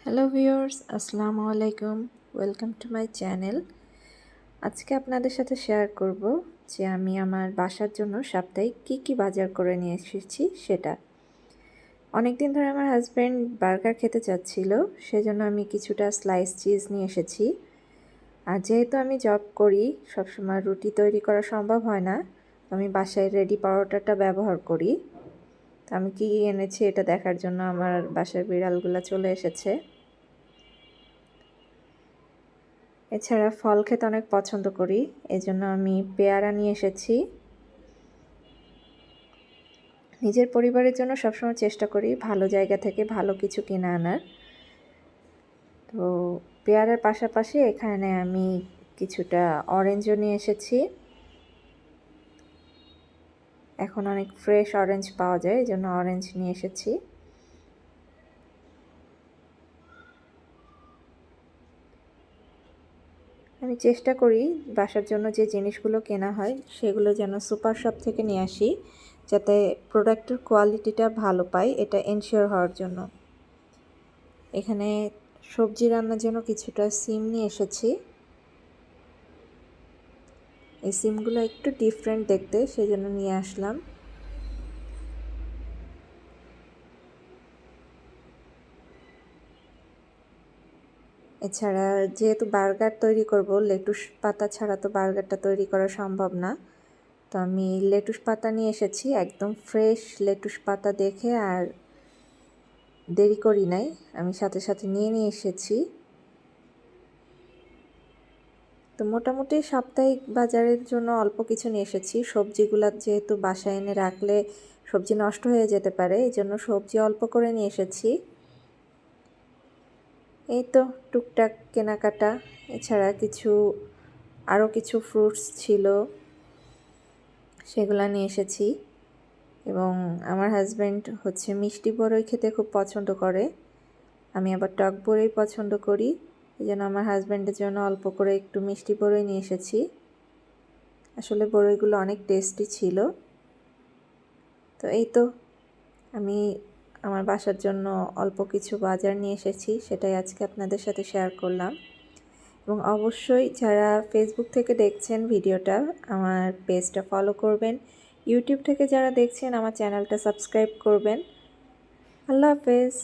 Hello viewers, আসসালামু আলাইকুম। Welcome to my channel. আজকে আপনাদের সাথে শেয়ার করব যে আমি আমার বাসার জন্য সাপ্তাহিক কী বাজার করে নিয়ে এসেছি সেটা। অনেক দিন ধরে আমার হাজব্যান্ড বার্গার খেতে চাচ্ছিল, সেজন্য আমি কিছুটা স্লাইস চিজ নিয়ে এসেছি। আর যেহেতু আমি জব করি, সবসময় রুটি তৈরি করা সম্ভব হয় না, আমি বাসায় রেডি পরোটাটা ব্যবহার করি। তো আমি কী এনেছি এটা দেখার জন্য আমার বাসার বিড়ালগুলো চলে এসেছে। এছাড়া ফল খেতে অনেক পছন্দ করি, এজন্য আমি পেয়ারা নিয়ে এসেছি। নিজের পরিবারের জন্য সবসময় চেষ্টা করি ভালো জায়গা থেকে ভালো কিছু কিনে আনার। তো পেয়ারার পাশাপাশি এখানে আমি কিছুটা অরেঞ্জও নিয়ে এসেছি। এখন অনেক ফ্রেশ অরেঞ্জ পাওয়া যায়, এজন্য অরেঞ্জ নিয়ে এসেছি। আমি চেষ্টা করি বাসার জন্য যে জিনিসগুলো কেনা হয় সেগুলো যেন সুপার শপ থেকে নিয়ে আসি, যাতে প্রোডাক্টের কোয়ালিটিটা ভালো পাই, এটা এনশিওর হওয়ার জন্য। এখানে সবজি রান্নার জন্য কিছুটা সিম নিয়ে এসেছি। এই সিমগুলো একটু ডিফারেন্ট দেখতে, সেজন্য নিয়ে আসলাম। এছাড়া যেহেতু বার্গার তৈরি করব, লেটুস পাতা ছাড়া তো বার্গারটা তৈরি করা সম্ভব না। তো আমি লেটুস পাতা নিয়ে এসেছি, একদম ফ্রেশ লেটুস পাতা দেখে আর দেরি করি নাই, আমি সাথে সাথে নিয়ে এসেছি। তো মোটামুটি সাপ্তাহিক বাজারের জন্য অল্প কিছু নিয়ে এসেছি। সবজিগুলো যেহেতু বাসায় এনে রাখলে সবজি নষ্ট হয়ে যেতে পারে, এই জন্য সবজি অল্প করে নিয়ে এসেছি। এই তো টুকটাক কেনাকাটা। এছাড়া আরও কিছু ফ্রুটস ছিল, সেগুলো নিয়ে এসেছি। এবং আমার হাজব্যান্ড হচ্ছে মিষ্টি বড়ই খেতে খুব পছন্দ করে, আমি আবার টক বড়ই পছন্দ করি, এই জন্য আমার হাজব্যান্ডের জন্য অল্প করে একটু মিষ্টি বড়ই নিয়ে এসেছি। আসলে বড়ইগুলো অনেক টেস্টি ছিল। তো এই তো আমি আমার বাসার জন্য অল্প কিছু বাজার নিয়ে এসেছি, সেটাই আজকে আপনাদের সাথে শেয়ার করলাম। এবং অবশ্যই যারা ফেসবুক থেকে দেখছেন ভিডিওটা, আমার পেজটা ফলো করবেন। ইউটিউব থেকে যারা দেখছেন আমার চ্যানেলটা সাবস্ক্রাইব করবেন। আল্লাহ হাফেজ।